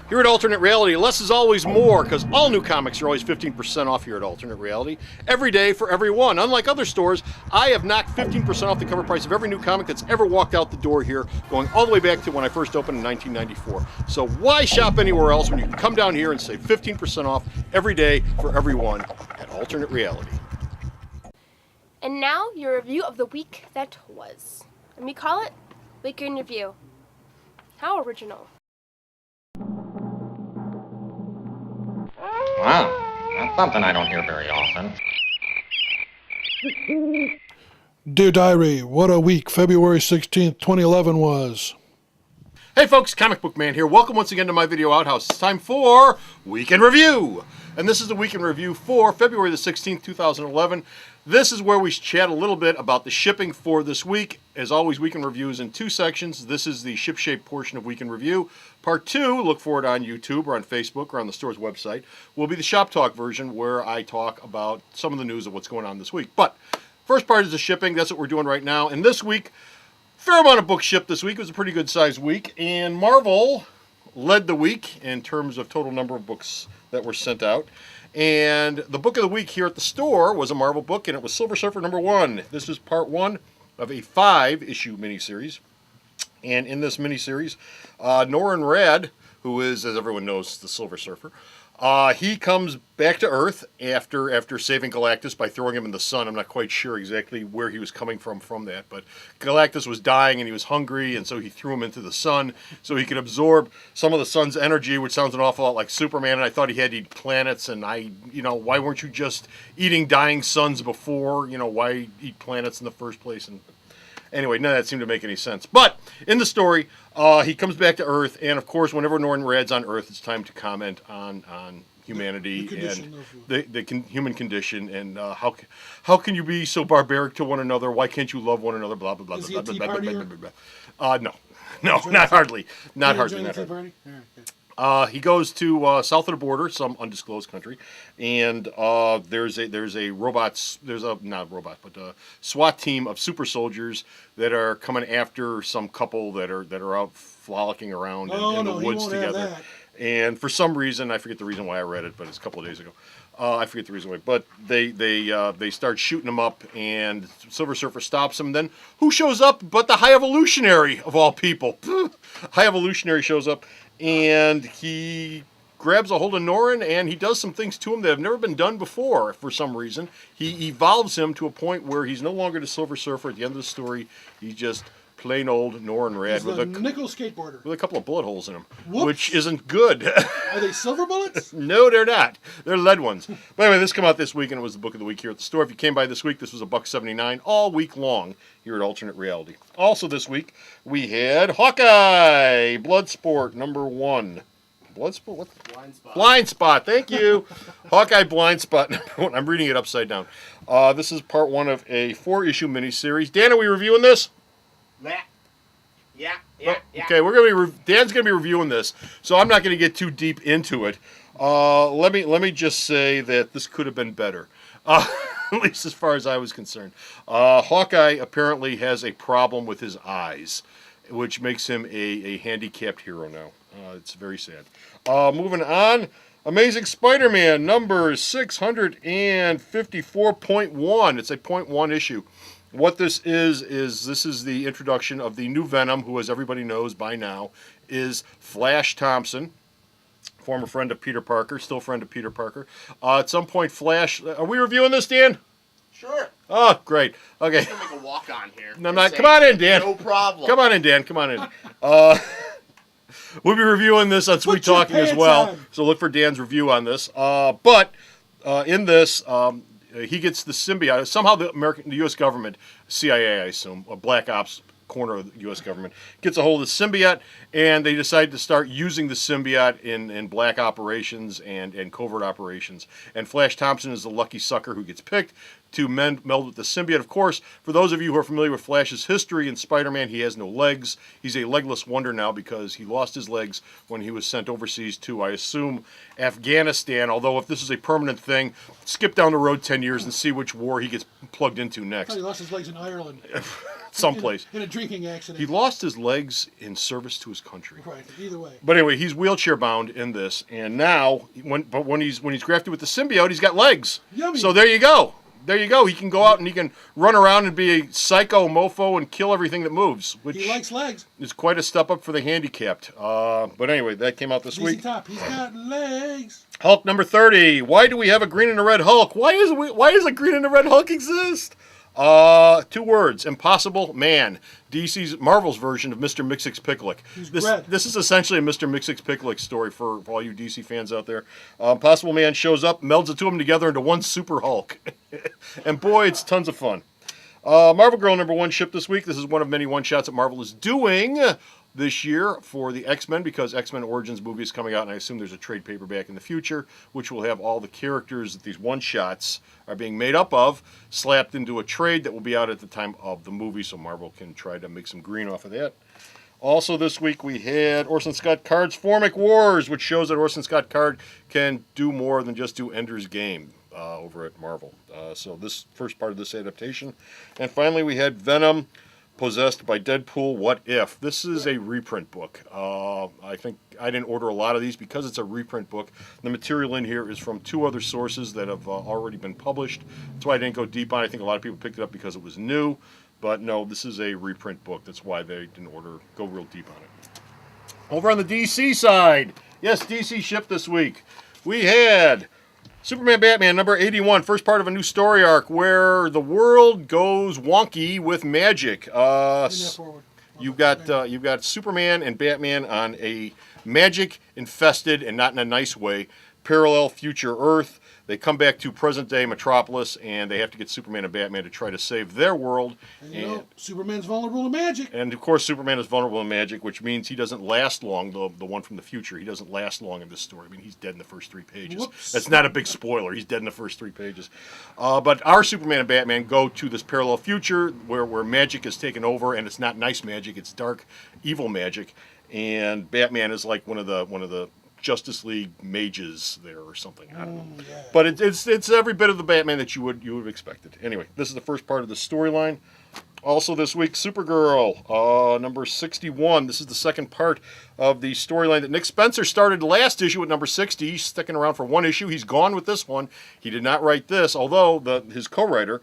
Here at Alternate Reality, less is always more, because all new comics are always 15% off here at Alternate Reality. Every day for everyone. Unlike other stores, I have knocked 15% off the cover price of every new comic that's ever walked out the door here, going all the way back to when I first opened in 1994. So why shop anywhere else when you can come down here and save 15% off every day for everyone at Alternate Reality? And now, your review of the week that was. And we call it Week in Review. How original. Wow, that's something I don't hear very often. Dear Diary, what a week February 16th, 2011 was. Hey folks, Comic Book Man here. Welcome once again to my video outhouse. It's time for Week in Review. And this is the Week in Review for February the 16th, 2011. This is where we chat a little bit about the shipping for this week. As always, Week in Review is in two sections. This is the ship-shape portion of Week in Review. Part 2, look for it on YouTube or on Facebook or on the store's website, will be the Shop Talk version where I talk about some of the news of what's going on this week. But first part is the shipping. That's what we're doing right now. And this week, fair amount of books shipped this week. It was a pretty good sized week. And Marvel led the week in terms of total number of books that were sent out. And the book of the week here at the store was a Marvel book, and it was Silver Surfer #1. This is part 1 of a 5-issue miniseries. And in this miniseries, Norrin Radd, who is, as everyone knows, the Silver Surfer, he comes back to Earth after saving Galactus by throwing him in the sun. I'm not quite sure exactly where he was coming from that, but Galactus was dying and he was hungry, and so he threw him into the sun so he could absorb some of the sun's energy, which sounds an awful lot like Superman. And I thought he had to eat planets, and why weren't you just eating dying suns before? Why eat planets in the first place? And anyway, none of that seemed to make any sense. But in the story, he comes back to Earth, and of course, whenever Norrin Radd's on Earth, it's time to comment on humanity and the human condition, and how can you be so barbaric to one another? Why can't you love one another? Blah blah blah blah blah blah blah blah. No, not hardly, not hardly. He goes to south of the border, some undisclosed country, and there's a SWAT team of super soldiers that are coming after some couple that are out frolicking around in the woods together. And for some reason, I forget the reason why I read it, but it's a couple of days ago. I forget the reason why, but they start shooting them up, and Silver Surfer stops them. Then who shows up but the High Evolutionary of all people? High Evolutionary shows up, and he grabs a hold of Norrin, and he does some things to him that have never been done before. For some reason, he evolves him to a point where he's no longer the Silver Surfer. At the end of the story, he's just plain old Norrin Radd with a nickel skateboarder with a couple of bullet holes in him, which isn't good. Are they silver bullets? No, they're not. They're lead ones. But anyway, this came out this week, and it was the book of the week here at the store. If you came by this week, this was $1.79 all week long here at Alternate Reality. Also this week, we had Hawkeye Bloodsport #1. Bloodsport? What? Blind Spot. Blind Spot. Thank you. Hawkeye Blind Spot #1. I'm reading it upside down. This is part 1 of a 4-issue miniseries. Dan, are we reviewing this? Yeah. Okay, Dan's gonna be reviewing this, so I'm not gonna get too deep into it. Let me just say that this could have been better, at least as far as I was concerned. Hawkeye apparently has a problem with his eyes, which makes him a handicapped hero now. It's very sad. Moving on, Amazing Spider-Man number 654.1. It's a .1 issue. What this is the introduction of the new Venom, who, as everybody knows by now, is Flash Thompson, former friend of Peter Parker, still friend of Peter Parker. At some point, Flash... Are we reviewing this, Dan? Sure. Oh, great. Okay. I'm going to make a walk-on here. No, I'm not. Come on in, Dan. No problem. Come on in, Dan. Come on in. We'll be reviewing this on Sweet Talking as well, so look for Dan's review on this. But in this... he gets the symbiote. Somehow the U.S. government, CIA, I assume, a black ops corner of the U.S. government, gets a hold of the symbiote, and they decide to start using the symbiote in black operations and covert operations. And Flash Thompson is the lucky sucker who gets picked to meld with the symbiote. Of course, for those of you who are familiar with Flash's history in Spider-Man, he has no legs. He's a legless wonder now because he lost his legs when he was sent overseas to, I assume, Afghanistan. Although if this is a permanent thing, skip down the road 10 years and see which war he gets plugged into next. I thought he lost his legs in Ireland. someplace. In a drinking accident. He lost his legs in service to his country. Right. Either way. But anyway, he's wheelchair bound in this, and now when he's grafted with the symbiote, he's got legs. Yummy. So there you go. There you go. He can go out and he can run around and be a psycho mofo and kill everything that moves, which He likes legs. is quite a step up for the handicapped. But anyway, that came out this ZZ week. Top. He's got legs. Hulk number 30. Why do we have a green and a red Hulk? Why does a green and a red Hulk exist? 2 words. Impossible Man. Marvel's version of Mr. Mxyzptlk. This is essentially a Mr. Mxyzptlk story for all you DC fans out there. Impossible Man shows up, melds the two of them together into one super Hulk. And boy, it's tons of fun. Marvel Girl number 1 shipped this week. This is one of many one-shots that Marvel is doing this year for the X-Men, because X-Men Origins movie is coming out, and I assume there's a trade paperback in the future, which will have all the characters that these one-shots are being made up of, slapped into a trade that will be out at the time of the movie, so Marvel can try to make some green off of that. Also this week we had Orson Scott Card's Formic Wars, which shows that Orson Scott Card can do more than just do Ender's Game over at Marvel. So this first part of this adaptation. And finally we had Venom Possessed by Deadpool, What If? This is a reprint book. I think I didn't order a lot of these because it's a reprint book. The material in here is from 2 other sources that have already been published. That's why I didn't go deep on it. I think a lot of people picked it up because it was new. But no, this is a reprint book. That's why they didn't go real deep on it. Over on the DC side, yes, DC shipped this week. We had Superman Batman number 81, first part of a new story arc where the world goes wonky with magic. You've got Superman and Batman on a magic infested, and not in a nice way, parallel future Earth. They come back to present day Metropolis, and they have to get Superman and Batman to try to save their world. And Superman's vulnerable to magic. And of course, Superman is vulnerable to magic, which means he doesn't last long. The one from the future, he doesn't last long in this story. I mean, he's dead in the first 3 pages. Whoops. That's not a big spoiler. He's dead in the first 3 pages. But our Superman and Batman go to this parallel future where magic is taken over, and it's not nice magic; it's dark, evil magic. And Batman is like one of the Justice League mages there or something. I don't know. Yeah. But it's every bit of the Batman that you would have expected. Anyway, this is the first part of the storyline. Also this week, Supergirl, number 61. This is the second part of the storyline that Nick Spencer started last issue at number 60. He's sticking around for 1 issue. He's gone with this one. He did not write this, although his co-writer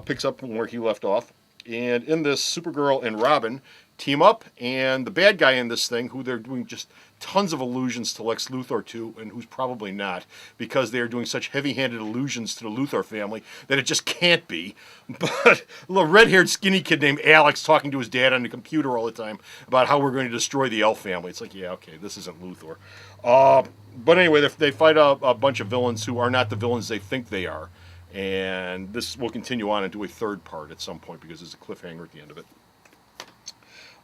picks up from where he left off. And in this, Supergirl and Robin team up, and the bad guy in this thing, who they're doing just tons of allusions to Lex Luthor to, and who's probably not, because they are doing such heavy-handed allusions to the Luthor family that it just can't be. But a little red-haired skinny kid named Alex talking to his dad on the computer all the time about how we're going to destroy the elf family. It's like, yeah, okay, this isn't Luthor. But anyway, they fight a bunch of villains who are not the villains they think they are. And this will continue on into a 3rd part at some point because there's a cliffhanger at the end of it.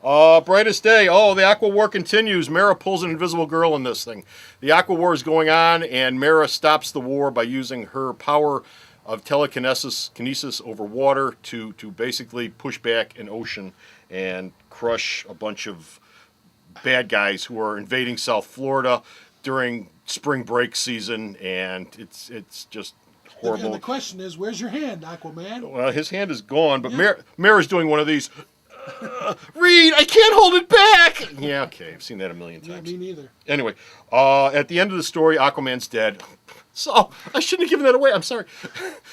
Brightest Day. Oh, the Aqua War continues. Mara pulls an invisible girl in this thing. The Aqua War is going on, and Mara stops the war by using her power of telekinesis over water to basically push back an ocean and crush a bunch of bad guys who are invading South Florida during spring break season, and it's just horrible. And the question is, where's your hand, Aquaman? Well, his hand is gone, but Mara's doing one of these. Reed, I can't hold it back! Yeah, okay, I've seen that a million times. Yeah, me neither. Anyway, at the end of the story, Aquaman's dead. So, I shouldn't have given that away, I'm sorry.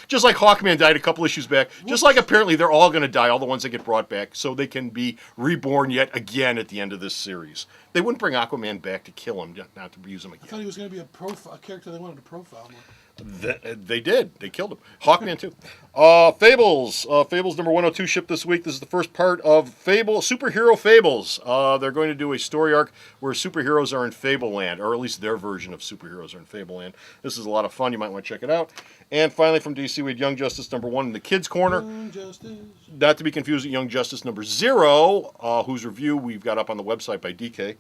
Just like Hawkman died a couple issues back, just like apparently they're all going to die, all the ones that get brought back, so they can be reborn yet again at the end of this series. They wouldn't bring Aquaman back to kill him, not to use him again. I thought he was going to be a character they wanted to profile more. They did. They killed him. Hawkman, too. Fables. Fables number 102 shipped this week. This is the first part of Superhero Fables. They're going to do a story arc where superheroes are in Fableland, or at least their version of superheroes are in Fableland. This is a lot of fun. You might want to check it out. And finally, from DC, we had Young Justice number 1 in the Kids Corner. Young Justice. Not to be confused with Young Justice number 0, whose review we've got up on the website by DK.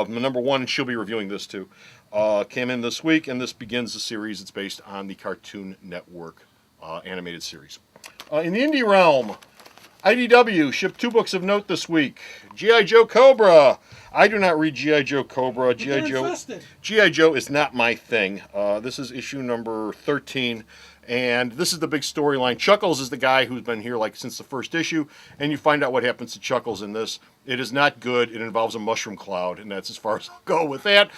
Number 1, and she'll be reviewing this, too. Came in this week, and this begins the series. It's based on the Cartoon Network animated series. In the indie realm, IDW shipped 2 books of note this week. G.I. Joe Cobra. I do not read G.I. Joe Cobra. But they're infested. G.I. Joe is not my thing. This is issue number 13, and this is the big storyline. Chuckles is the guy who's been here like since the first issue, and you find out what happens to Chuckles in this. It is not good. It involves a mushroom cloud, and that's as far as I'll go with that.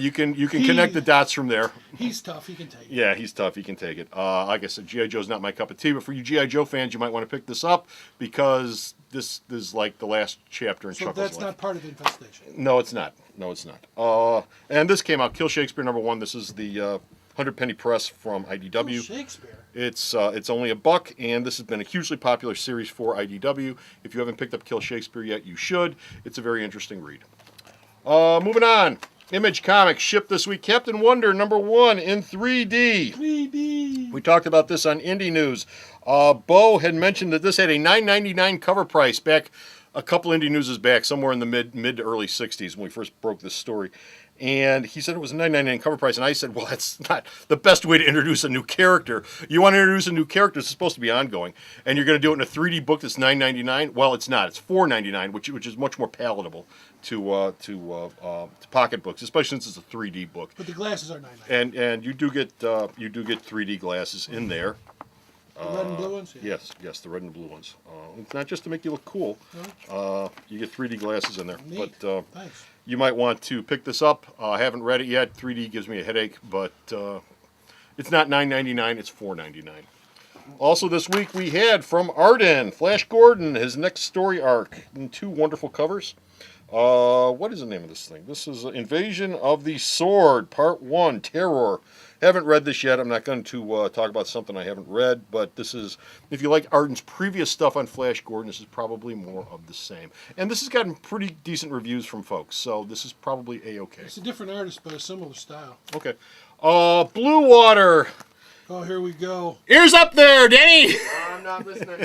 You can connect the dots from there. He's tough. He can take it. Yeah, he's tough. He can take it. Like I said, G.I. Joe's not my cup of tea, but for you G.I. Joe fans, you might want to pick this up because this is like the last chapter in So Chuckles' that's life. not part of Infestation. No, it's not. No, it's not. And this came out, Kill Shakespeare #1. This is the 100 penny press from IDW. Shakespeare. It's only $1, and this has been a hugely popular series for IDW. If you haven't picked up Kill Shakespeare yet, you should. It's a very interesting read. Moving on. Image Comics shipped this week. Captain Wonder #1 in 3D. 3D. We talked about this on Indie News. Bo had mentioned that this had a $9.99 cover price back a couple Indie Newses back, somewhere in the mid to early 60s when we first broke this story. And he said it was a $9.99 cover price, and I said, well, that's not the best way to introduce a new character. You want to introduce a new character, it's supposed to be ongoing, and you're going to do it in a 3D book that's $9.99? Well, it's not. It's $4.99, which is much more palatable to pocket books, especially since it's a 3D book. But the glasses are $9.99. And you do get 3D glasses in there. The red and blue ones? Yeah. Yes, the red and blue ones. It's not just to make you look cool. You get 3D glasses in there. Neat. But Thanks. you might want to pick this up. I haven't read it yet. 3D gives me a headache, but it's not $9.99. It's $4.99. Also this week we had from Arden, Flash Gordon, his next story arc in 2 wonderful covers. What is the name of this thing? This is Invasion of the Sword, Part 1, Terror. Haven't read this yet. I'm not going to talk about something I haven't read, but this is, if you like Arden's previous stuff on Flash Gordon, this is probably more of the same. And this has gotten pretty decent reviews from folks, so this is probably A-okay. It's a different artist, but a similar style. Okay. Blue Water. Oh, here we go. Ears up there, Danny! I'm not listening.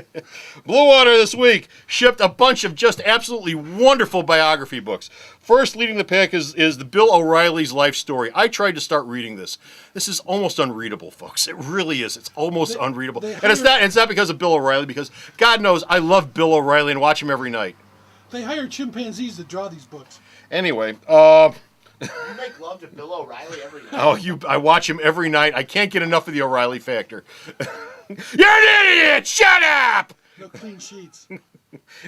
Blue Water this week shipped a bunch of just absolutely wonderful biography books. First leading the pack is the Bill O'Reilly's life story. I tried to start reading this. This is almost unreadable, folks. It really is. It's almost unreadable. And it's not because of Bill O'Reilly, because God knows I love Bill O'Reilly and watch him every night. They hired chimpanzees to draw these books. Anyway, You make love to Bill O'Reilly every night. I watch him every night. I can't get enough of the O'Reilly factor. You're an idiot! Shut up! No clean sheets.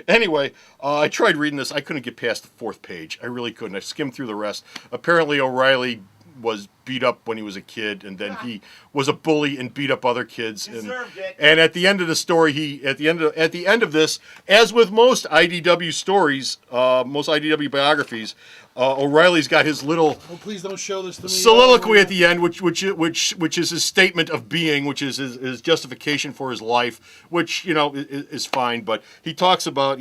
Anyway, I tried reading this. I couldn't get past the 4th page. I really couldn't. I skimmed through the rest. Apparently, O'Reilly was beat up when he was a kid, and then he was a bully and beat up other kids. Deserved it. And at the end of the story, at the end of this, as with most IDW stories, most IDW biographies, O'Reilly's got his little Oh, please don't show this to me. soliloquy at the end, which is his statement of being, which is his justification for his life, which is fine. But he talks about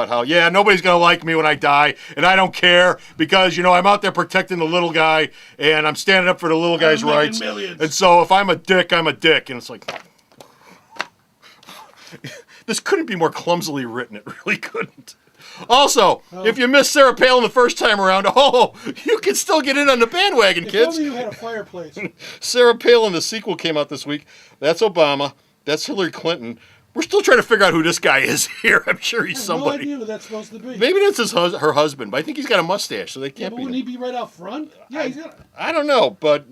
how nobody's gonna like me when I die, and I don't care because I'm out there protecting the little guy, and I'm standing up for the little guy's making rights. millions. And so if I'm a dick, I'm a dick, and it's like. This couldn't be more clumsily written. It really couldn't. Also, if you missed Sarah Palin the first time around, you can still get in on the bandwagon, If kids. only you had a fireplace. Sarah Palin, the sequel came out this week. That's Obama. That's Hillary Clinton. We're still trying to figure out who this guy is here. I'm sure he's No somebody. idea what that's supposed to be. Maybe that's her husband, but I think he's got a mustache, so they Yeah, can't but be. wouldn't he be right out front? Yeah, he's got. I don't know, but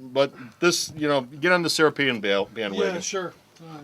this, get on the Sarah Palin bandwagon. Yeah, sure.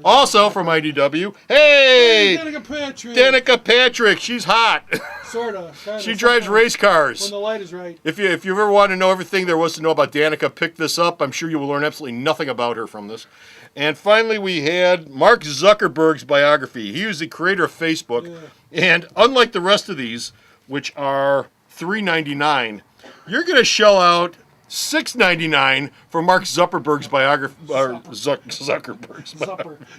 Also from IDW, hey, Danica Patrick. Danica Patrick. She's hot. Sorta. Kinda, She drives sometimes, race when cars. the light is right. If you ever want to know everything there was to know about Danica, pick this up. I'm sure you will learn absolutely nothing about her from this. And finally, we had Mark Zuckerberg's biography. He was the creator of Facebook, and unlike the rest of these, which are $3.99, you're going to shell out $6.99 for Mark Zuckerberg's biography. Zuckerberg's.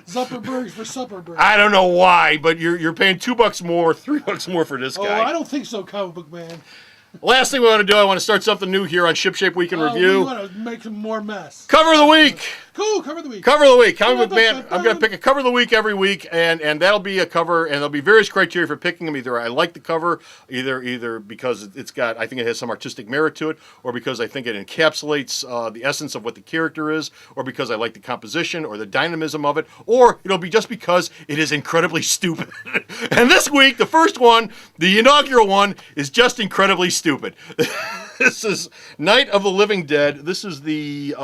Zuckerbergs for Supperbergs. I don't know why, but you're paying $2 more, $3 more for this Oh, guy. I don't think so, comic book man. Last thing we want to do, I want to start something new here on Shipshape Week in We Review. want to make some more mess. Cover of the week. Cool, cover of the week. Cover of the week, comic book man. I'm going to pick a cover of the week every week, and that'll be a cover, and there'll be various criteria for picking them. Either I like the cover, either because it's got, I think it has some artistic merit to it, or because I think it encapsulates the essence of what the character is, or because I like the composition or the dynamism of it, or it'll be just because it is incredibly stupid. And this week, the first one, the inaugural one, is just incredibly stupid. This is Night of the Living Dead. This is the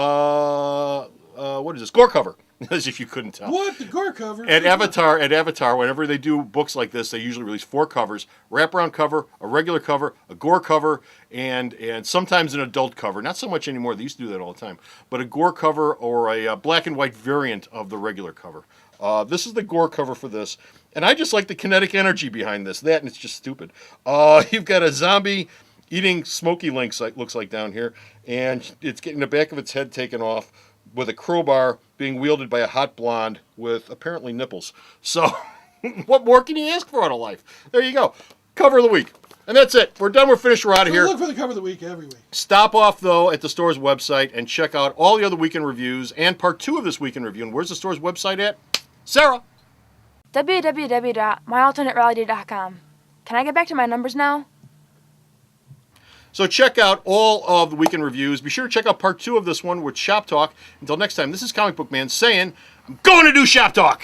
what is this? Gore cover, as if you couldn't tell. What? The gore cover? At Avatar, whenever they do books like this, they usually release 4 covers: wraparound cover, a regular cover, a gore cover, and sometimes an adult cover. Not so much anymore. They used to do that all the time. But a gore cover or a black and white variant of the regular cover. This is the gore cover for this. And I just like the kinetic energy behind this. That, and it's just stupid. You've got a zombie eating smoky links, looks like down here, and it's getting the back of its head taken off with a crowbar being wielded by a hot blonde with apparently nipples. So, what more can you ask for out of life? There you go. Cover of the week. And that's it. We're done. We're finished. We're out of here. Look for the cover of the week every week. Stop off, though, at the store's website and check out all the other weekend reviews and part 2 of this weekend review. And where's the store's website at? Sarah? www.myalternatereality.com. Can I get back to my numbers now? So check out all of the weekend reviews. Be sure to check out part 2 of this one with Shop Talk. Until next time, this is Comic Book Man saying, I'm going to do Shop Talk!